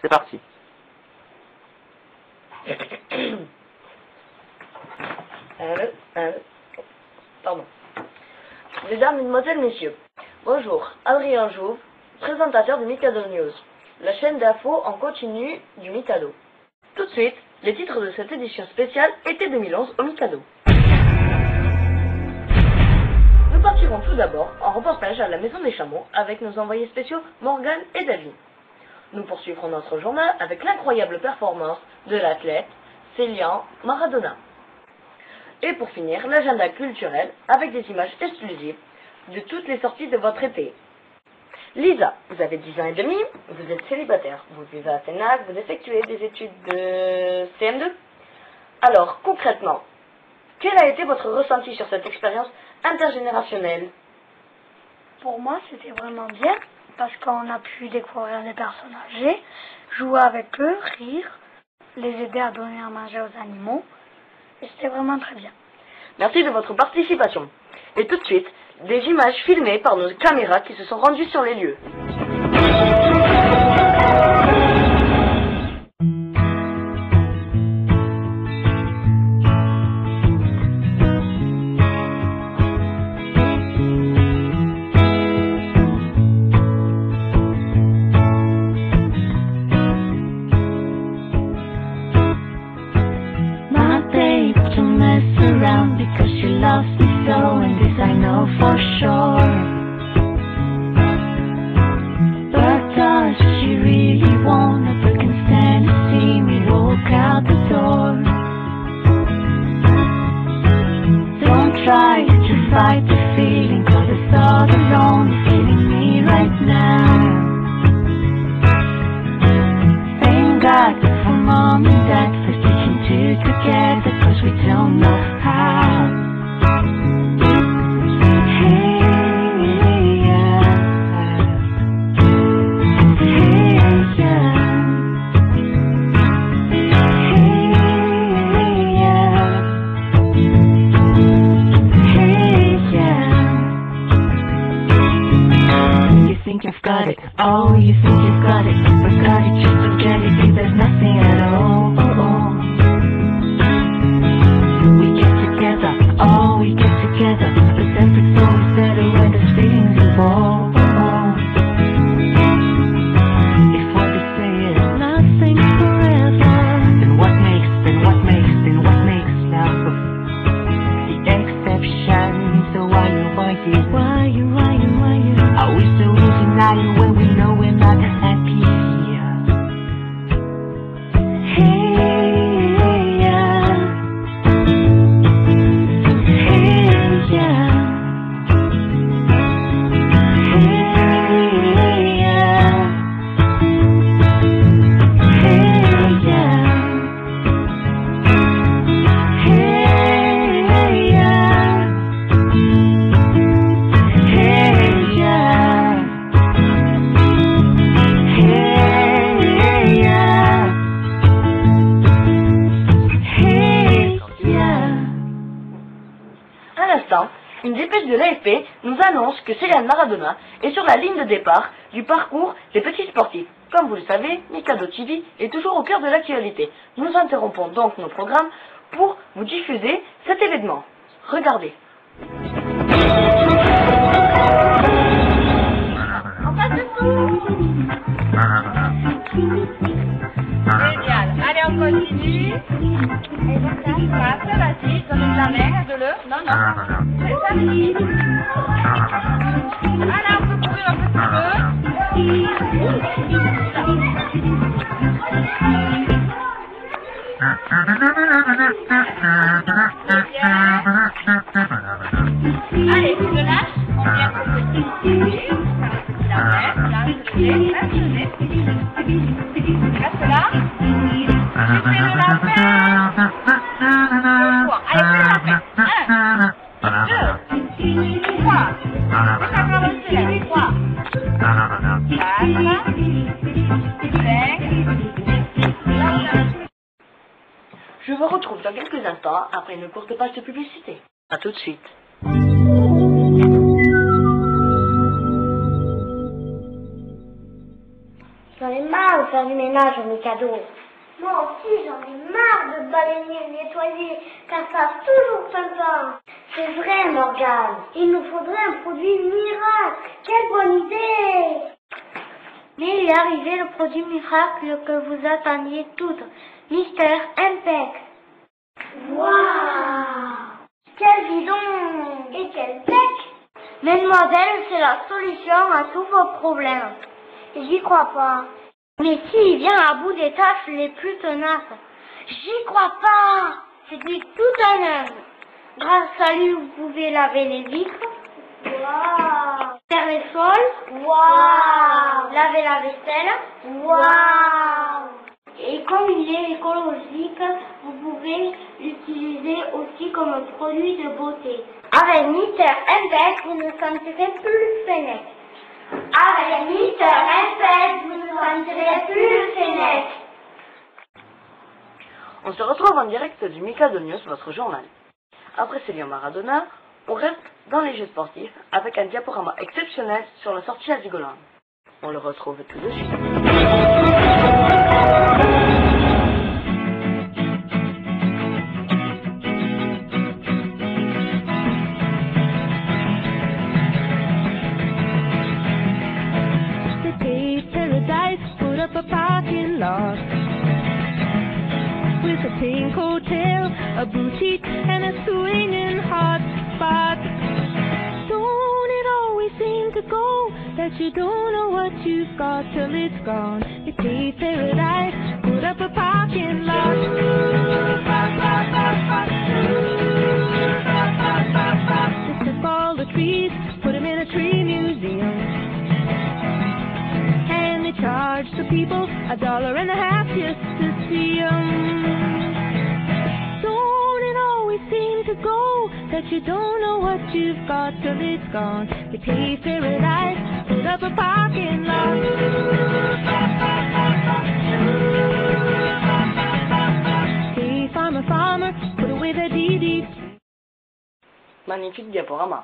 c'est parti. Pardon. Mesdames, Mesdemoiselles, Messieurs, bonjour, Adrien Jouve, présentateur du Mikado News, la chaîne d'infos en continu du Mikado. Tout de suite, les titres de cette édition spéciale été 2011 au Mikado. Nous partirons tout d'abord en reportage à la Maison des Chameaux avec nos envoyés spéciaux Morgane et David. Nous poursuivrons notre journal avec l'incroyable performance de l'athlète Célian Maradona. Et pour finir, l'agenda culturel avec des images exclusives de toutes les sorties de votre été. Lisa, vous avez 10 ans et demi, vous êtes célibataire, vous vivez à Sénac, vous effectuez des études de CM2. Alors, concrètement, quel a été votre ressenti sur cette expérience intergénérationnelle? Pour moi, c'était vraiment bien, parce qu'on a pu découvrir des personnes âgées, jouer avec eux, rire, les aider à donner à manger aux animaux, et c'était vraiment très bien. Merci de votre participation. Et tout de suite, des images filmées par nos caméras qui se sont rendues sur les lieux. Because she loves me so, and this I know for sure. But does she really wanna? But can stand to see me walk out the door. Don't try to fight the feeling, 'cause it's all alone feeling me right now. Thank God for mom and dad for sticking two together, 'cause we don't know how. Oh, you think you've got it, but got it, just forget it, 'cause there's nothing at all. We get together, oh, we get together, but everything's always better when there's feelings involved. If what we say is nothing's forever, then what makes love the exception? So why you? Are we so denying when we know we're not happy? Hey, yeah. Hey, yeah. Hey, yeah. Hey, yeah. Une dépêche de l'AFP nous annonce que Célian Maradona est sur la ligne de départ du parcours des petits sportifs. Comme vous le savez, Mikado TV est toujours au cœur de l'actualité. Nous interrompons donc nos programmes pour vous diffuser cet événement. Regardez. On passe dessous. Génial. Allez, on continue. Et donc là, passe, vas-y, donne la main, aide-le. Non. C'est ça. Voilà, on peut courir un petit Allez, tu le lâches. Bien, reste là. Reste là. Je fais de la main. Allez, fais la main. 1, 2, 3. C'est pas grave, c'est là. 3, 4, 5, 6. Je vous retrouve dans quelques instants après une courte page de publicité. A tout de suite. J'en ai marre de de faire du ménage au Mikado. Moi aussi, j'en ai marre de balayer et nettoyer, car ça a toujours plein temps. C'est vrai, Morgane. Il nous faudrait un produit miracle. Quelle bonne idée! Mais il est arrivé le produit miracle que vous attendiez toutes, Mister Impec. Waouh! Quel bidon! Et quel bec! Mademoiselle, c'est la solution à tous vos problèmes. J'y crois pas. Mais si, il vient à bout des tâches les plus tenaces. J'y crois pas. C'est du tout un œuvre. Grâce à lui, vous pouvez laver les vitres. Waouh. Faire les sols. Waouh. Laver la vaisselle. Waouh. Et comme il est écologique, vous pouvez l'utiliser aussi comme produit de beauté. Avec Mister Impec, vous ne sentirez plus fenêtre. Avec Mister Impec, vous ne sentirez plus fenêtre. On se retrouve en direct du Mikado News, votre journal. Après Céline Maradona, on reste dans les jeux sportifs avec un diaporama exceptionnel sur la sortie à Zigoland. On le retrouve tout de suite. Up a parking lot with a pink hotel, a boutique, and a swinging hot spot. Don't it always seem to go that you don't know what you've got till it's gone? It pays paradise, put up a parking lot. Just took all the trees, put them in a tree museum. Charge the people $1.50 just to see 'em. Don't it always seem to go that you don't know what you've got till it's gone? You pay paradise, put up a parking lot. Hey, farmer, farmer, put away the DD. Magnifique diaporama.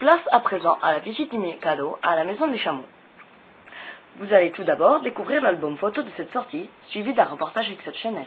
Place à présent à la visite du Mikado à la Maison des Chameaux. Vous allez tout d'abord découvrir l'album photo de cette sortie, suivi d'un reportage exceptionnel.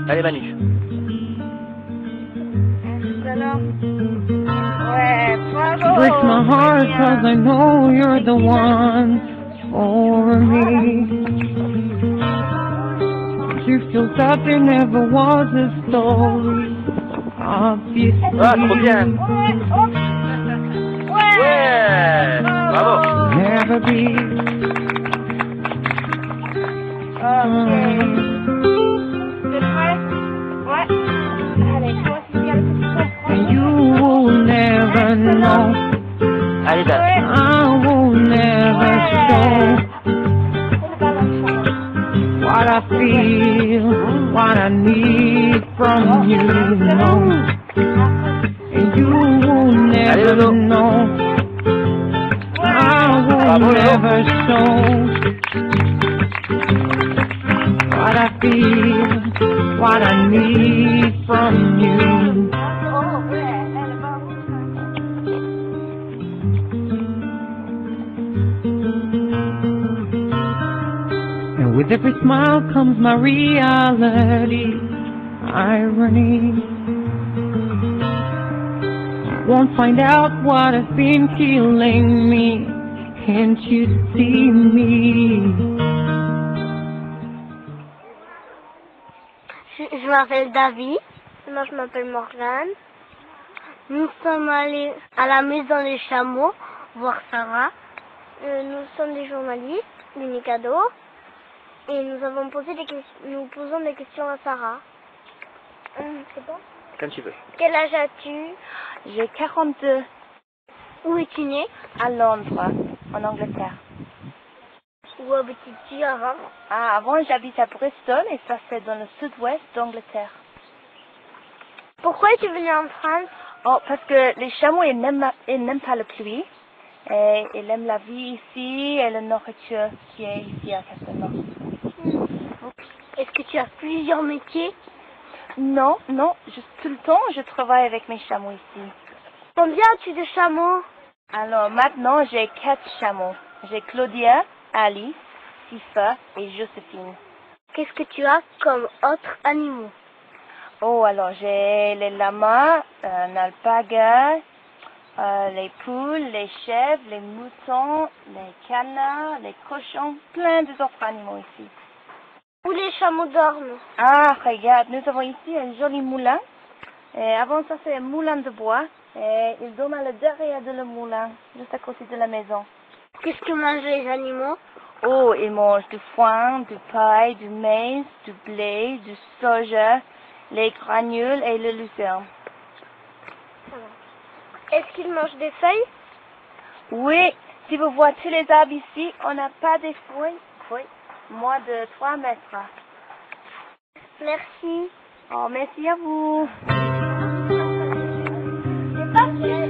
Allez Manu. Breaks my heart cause I know you're the one for me. You feel that there never was a story. Obviously. Ah, trop bien. Ouais. Bravo. Never be. And you will never know. Allez, Dan. I will never show what I feel, what I need from you, Allez, never Lolo. know. I Bravo, will Lolo. never show what I feel, what I need from you. And with every smile comes my reality, irony. Won't find out what has been killing me. Can't you see me? Je m'appelle David. Moi, je m'appelle Morgane. Nous sommes allés à la maison des chameaux voir Sarah. Nous sommes des journalistes du Mikado et nous posons des questions à Sarah. C'est bon? Quand tu veux. Quel âge as-tu? J'ai 42 Où es-tu né? à Londres, en Angleterre. Où habitais-tu avant? Ah, avant j'habite à Bristol et ça c'est dans le sud-ouest d'Angleterre. Pourquoi es-tu venu en France? Oh, parce que les chameaux ils n'aiment pas la pluie et ils aiment la vie ici et la nourriture qui est ici à Castelnau. Est-ce que tu as plusieurs métiers? Non, juste tout le temps je travaille avec mes chameaux ici. Combien as-tu de chameaux? Alors maintenant j'ai 4 chameaux. J'ai Claudia, Alice, Sifa et Joséphine. Qu'est-ce que tu as comme autres animaux? Oh, alors j'ai les lamas, un alpaga, les poules, les chèvres, les moutons, les canards, les cochons, plein d'autres animaux ici. Où les chameaux dorment? Ah, regarde, nous avons ici un joli moulin. Et avant ça, c'est un moulin de bois. Et ils dorment à l'intérieur de le moulin, juste à côté de la maison. Qu'est-ce que mangent les animaux? Oh, ils mangent du foin, du paille, du maïs, du blé, du soja, les granules et le lucerne. Est-ce qu'ils mangent des feuilles? Oui, si vous voyez tous les arbres ici, on n'a pas des fruits. Oui, moins de 3 mètres. Merci. Oh, merci à vous. C'est pas vrai.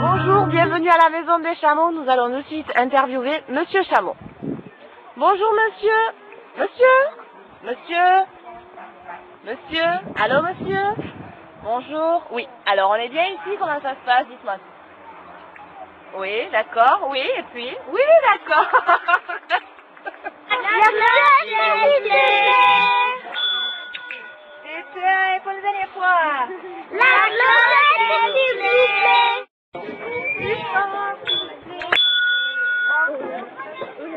Bonjour, bienvenue à la maison des chameaux. Nous allons de suite interviewer Monsieur Chameau. Bonjour monsieur. Monsieur. Allô monsieur. Bonjour. Oui. Alors on est bien ici, comment ça se passe? Dites-moi. Oui, d'accord. Oui, et puis? Oui, d'accord. Et pour la dernière fois.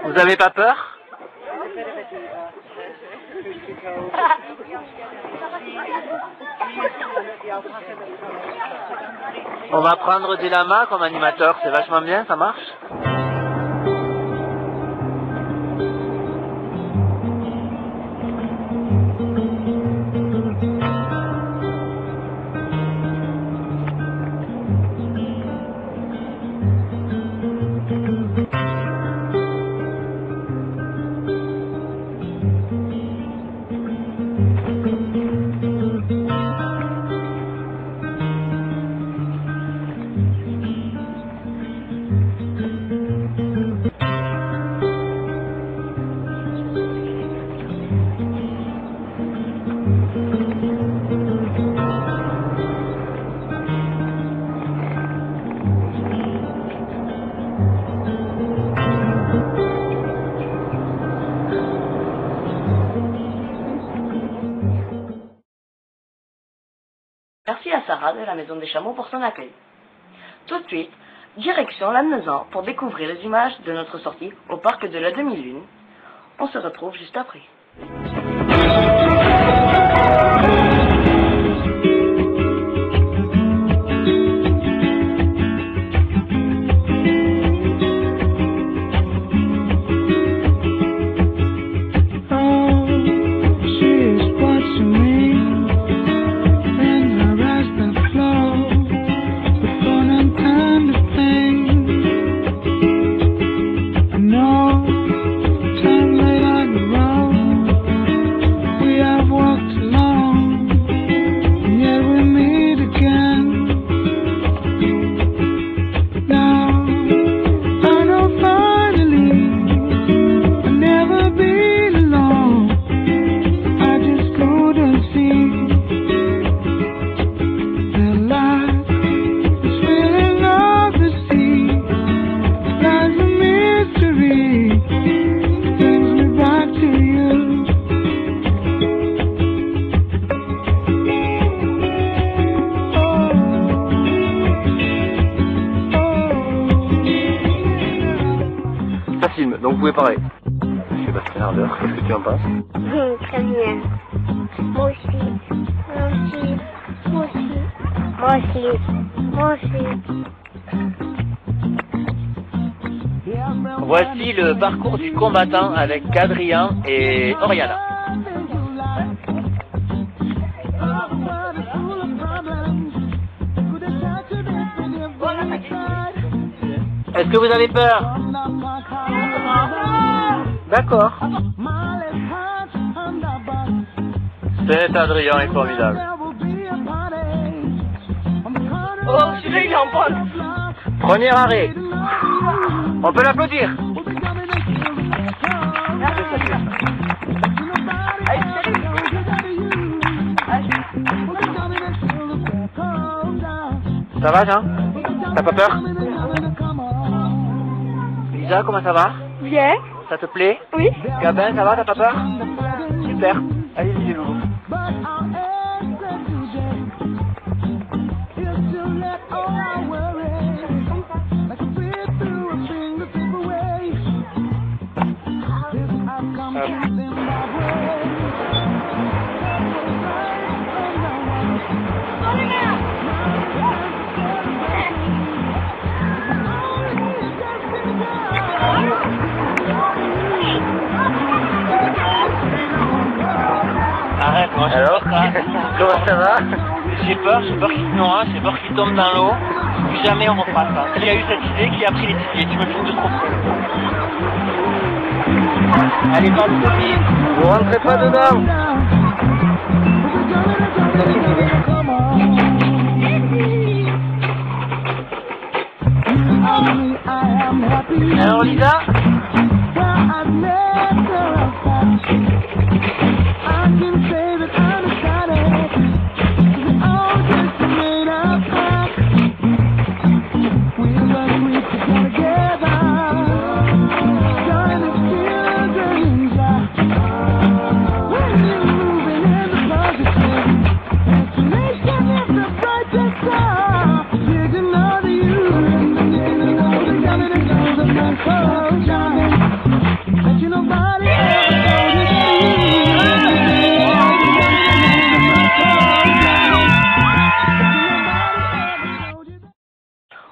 Vous avez pas peur? On va prendre des lamas comme animateur, c'est vachement bien, ça marche? Merci à Sarah de la Maison des Chameaux pour son accueil. Tout de suite, direction Lannemezan pour découvrir les images de notre sortie au parc de la Demi-Lune. On se retrouve juste après. film, donc vous pouvez parler. Sébastien Ardeur, qu'est-ce que tu en penses? Très bien. Moi aussi. Moi aussi. Moi aussi. Moi aussi. Moi aussi. Voici le parcours du combattant avec Adrien et Oriana. Est-ce que vous avez peur? D'accord. Cet Adrien est formidable. Oh, celui-là, il est en pente. Premier arrêt. On peut l'applaudir. Ça va, Jean? T'as pas peur? Lisa, comment ça va? Bien. Ça te plaît? Oui. Gabin, ça va, t'as pas peur? Super. Allez-y, les loulous. Arrête, moi j'ai Alors, peur. comment ça va? J'ai peur qu'il se noie, j'ai peur qu'il tombe dans l'eau. Plus jamais on refera ça. Qui a eu cette idée? Qui a pris les idées? Tu me filmes de trop près. Allez, pas de copie. Vous rentrez pas dedans. Alors Lisa?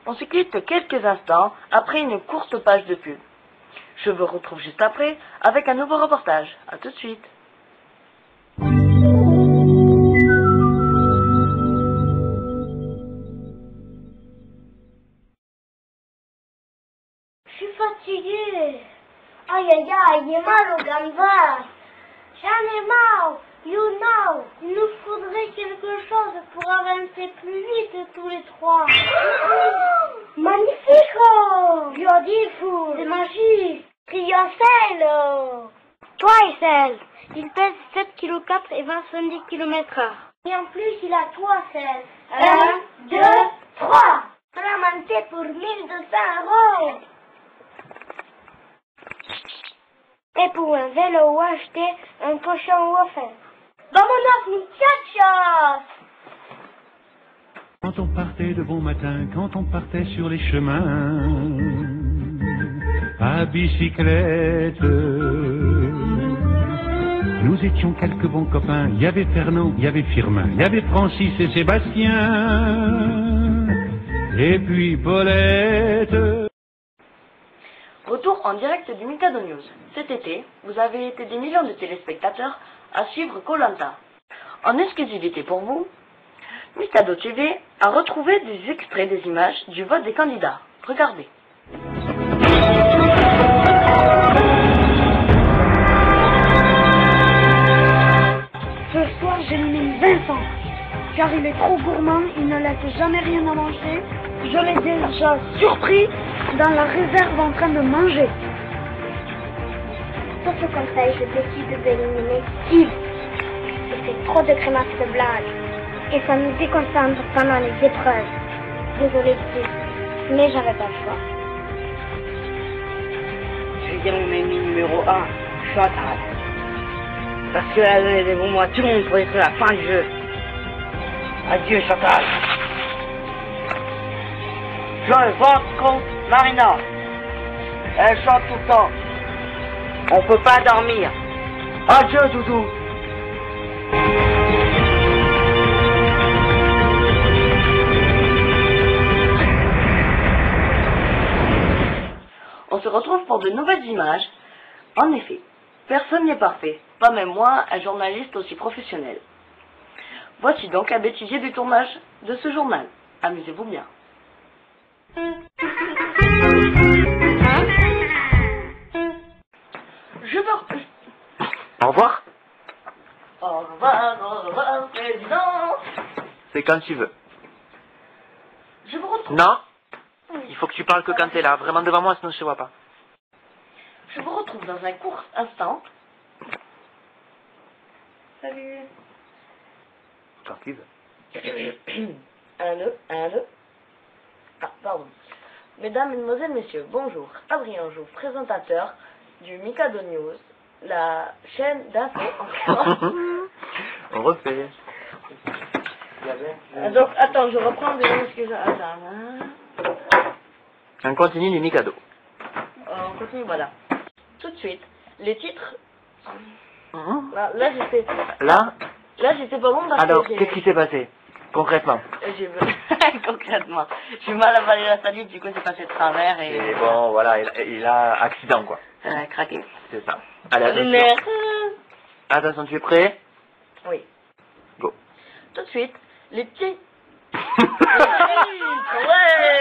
On se quitte quelques instants après une courte page de pub. Je vous retrouve juste après avec un nouveau reportage. A tout de suite. Je suis fatiguée. Aïe aïe aïe, j'ai mal au gambas. J'en ai marre. You know, il nous faudrait quelque chose pour avancer plus vite tous les trois. Magnifique! Beautiful! C'est magique! Triocelle! Toi, Estelle, il pèse 7,4 kg et 20 km/h. Et en plus, il a 3 selles. 1, 2, 3! Ramassé pour 1 200 €. Et pour un vélo, acheter un cochon offert. Vámonos, muchachos! Quand on partait de bon matin, quand on partait sur les chemins, à bicyclette, nous étions quelques bons copains. Il y avait Fernand, il y avait Firmin, il y avait Francis et Sébastien, et puis Paulette. Retour en direct du Mikado News. Cet été, vous avez été des millions de téléspectateurs à suivre Koh-Lanta. En exclusivité pour vous, Mikado TV a retrouvé des extraits des images du vote des candidats. Regardez. Ce soir, j'élimine Vincent, car il est trop gourmand, il ne laisse jamais rien à manger. Je l'ai déjà surpris dans la réserve en train de manger. Sur ce conseil, je décide d'éliminer Steve. Il fait trop de grimaces de blagues et ça nous déconcentre pendant les épreuves. Désolé Steve, mais j'avais pas le choix. Je vais dire mon ennemi numéro 1, Chantal. Parce qu'elle a donné des bons mots à tout le monde pour être la fin du jeu. Adieu Chantal. Je vote contre Marina. Elle chante tout le temps. On peut pas dormir. Adieu, Doudou. On se retrouve pour de nouvelles images. En effet, personne n'est parfait, pas même moi, un journaliste aussi professionnel. Voici donc un bêtisier du tournage de ce journal. Amusez-vous bien. Je veux... Au revoir. Au revoir, président. C'est quand tu veux. Je vous retrouve. Non. Il faut que tu parles que quand t'es là. Vraiment devant moi, sinon je te vois pas. Je vous retrouve dans un court instant. Salut. Quand tu veux. Un, deux. Ah, pardon. Mesdames, Mesdemoiselles, Messieurs, bonjour. Adrien Jouve, présentateur du Mikado News, la chaîne d'info. On refait. Donc, attends, je reprends déjà ce que j'ai. Attends. On continue du Mikado. On continue, voilà. Tout de suite, les titres. Là, j'étais. Là, j'étais pas bon parce Alors, que qu'est-ce qui s'est passé concrètement? Concrètement, j'ai mal avalé la salive, du coup c'est passé de travers et... Et bon, voilà, il a accident, quoi. Craqué. C'est ça. Allez, attention. Attention, tu es prêt? Oui. Go. Tout de suite, les petits... Ouais.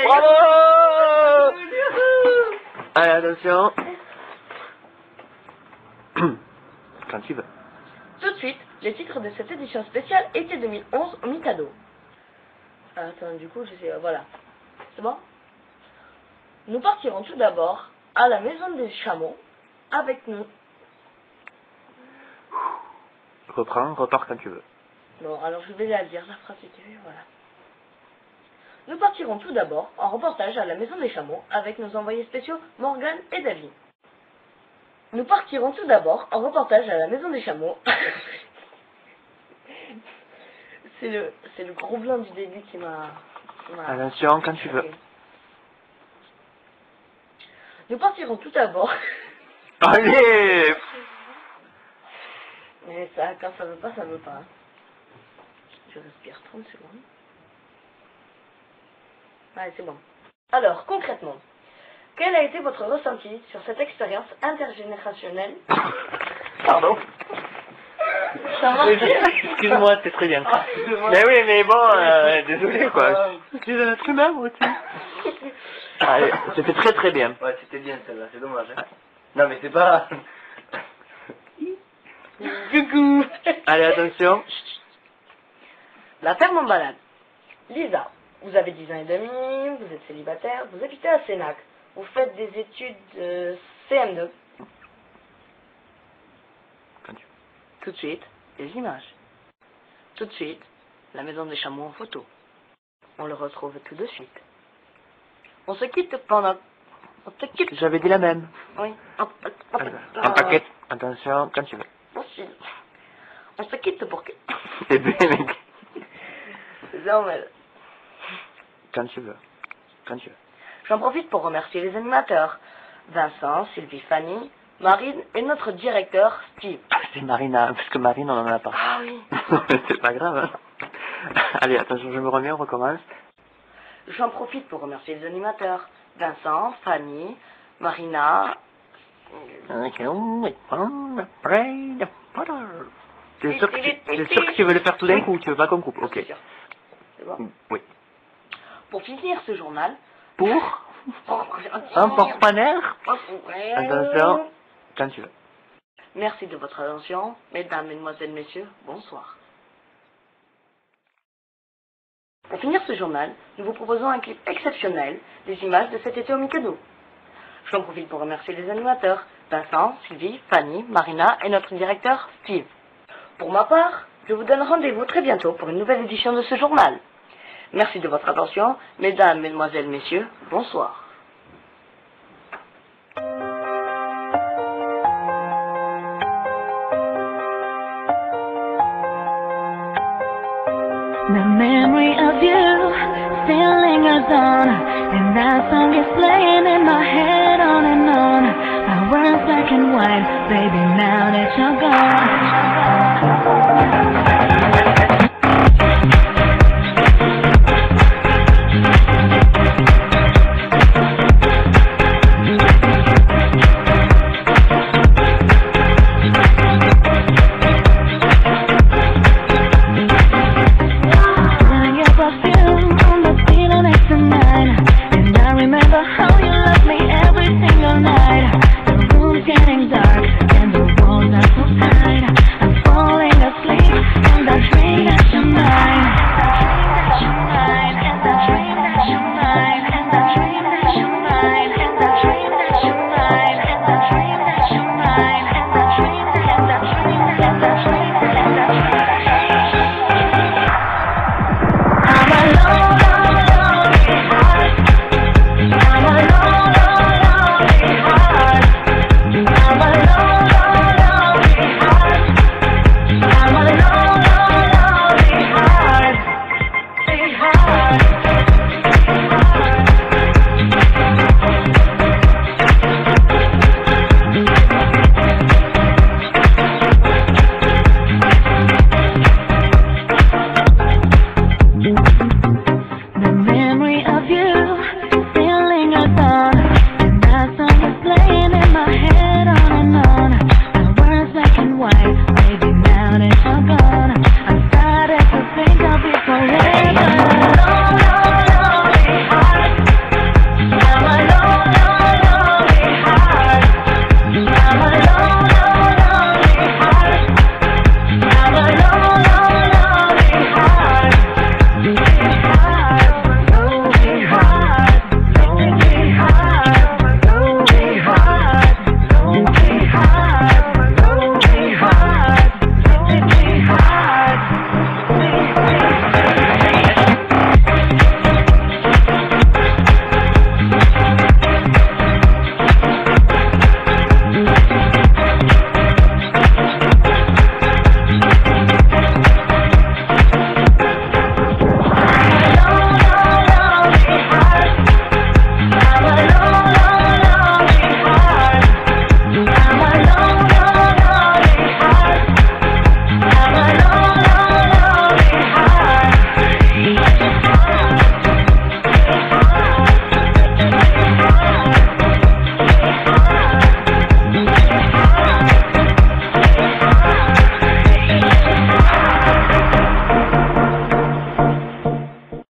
Bravo. Allez, attention. Quand tu veux. Tout de suite, les titres de cette édition spéciale été 2011 au Mikado. Attends, du coup, je sais... Voilà. C'est bon? Nous partirons tout d'abord à la maison des chameaux avec nous. Reprends, repars quand tu veux. Bon, alors je vais la dire, la phrase était vue, voilà. Nous partirons tout d'abord en reportage à la maison des chameaux avec nos envoyés spéciaux Morgan et David. Nous partirons tout d'abord en reportage à la maison des chameaux. C'est le gros blanc du début qui m'a... Attention, quand tu veux. Nous partirons tout d'abord... Allez. Mais ça, quand ça veut pas, ça veut pas. Hein. Je respire 30 secondes. Allez, c'est bon. Alors, concrètement, quel a été votre ressenti sur cette expérience intergénérationnelle? Pardon. Ça va? Excuse-moi, c'est très bien. Mais oui, mais bon, désolé, quoi. Tu es un être humain, moi aussi. Allez, c'était très très bien. Ouais, c'était bien celle-là, c'est dommage. Hein. Non, mais c'est pas... Coucou. Allez, attention. La ferme en balade. Lisa, vous avez 10 ans et demi, vous êtes célibataire, vous habitez à Sénac, vous faites des études CM2. Tout de suite, les images. Tout de suite, la maison des chameaux en photo. On le retrouve tout de suite. On se quitte pendant... On se quitte. J'avais dit la même. Oui. Un paquet. Attention, quand tu veux. Possible. On se quitte pour que... C'est bien, mec. C'est normal. Quand tu veux. Quand tu veux. J'en profite pour remercier les animateurs. Vincent, Sylvie, Fanny, Marine et notre directeur, Steve. Ah, c'est Marina, parce que Marine, on en a pas. Ah oui. C'est pas grave, hein. Allez, attention, je me remets, on recommence. J'en profite pour remercier les animateurs. Vincent, Fanny, Marina... T'es sûr que tu veux le faire tout d'un coup, tu veux pas qu'on coupe? Ok. C'est bon. Oui. Pour finir ce journal... Pour un porte-panel. Attention, quand tu veux. Merci de votre attention, mesdames, mesdemoiselles, messieurs, bonsoir. Pour finir ce journal, nous vous proposons un clip exceptionnel des images de cet été au Mikado. J'en profite pour remercier les animateurs, Vincent, Sylvie, Fanny, Marina et notre directeur, Steve. Pour ma part, je vous donne rendez-vous très bientôt pour une nouvelle édition de ce journal. Merci de votre attention, mesdames, mesdemoiselles, messieurs, bonsoir. The memory of you still lingers on, and that song is playing in my head on and on. life, baby, now that you're gone.